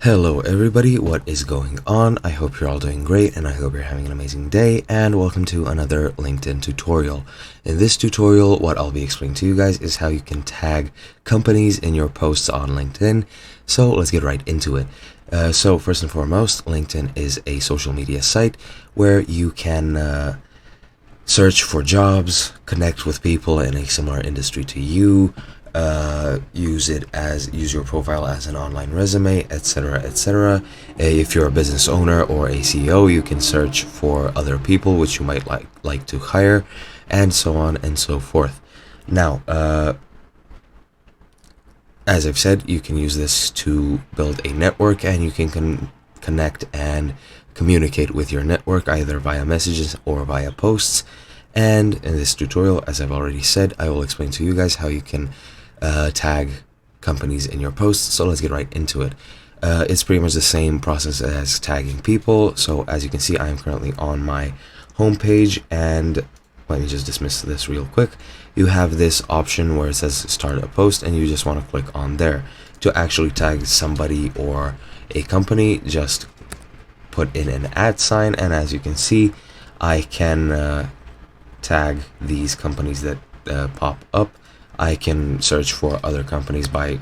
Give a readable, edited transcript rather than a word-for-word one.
Hello everybody, what is going on? I hope you're all doing great and I hope you're having an amazing day, and welcome to another LinkedIn tutorial. In this tutorial, what I'll be explaining to you guys is how you can tag companies in your posts on LinkedIn. So let's get right into it. So first and foremost, LinkedIn is a social media site where you can search for jobs, connect with people in a similar industry to you, use your profile as an online resume, etc., etc. If you're a business owner or a CEO, you can search for other people which you might like to hire, and so on and so forth. Now, as I've said, you can use this to build a network, and you can connect and communicate with your network either via messages or via posts. And in this tutorial, as I've already said, I will explain to you guys how you can tag companies in your posts. So let's get right into it. It's pretty much the same process as tagging people. So as you can see, I am currently on my homepage, and let me just dismiss this real quick. You have this option where it says start a post, and you just want to click on there. To actually tag somebody or a company, just put in an @, and as you can see, I can tag these companies that pop up. I can search for other companies by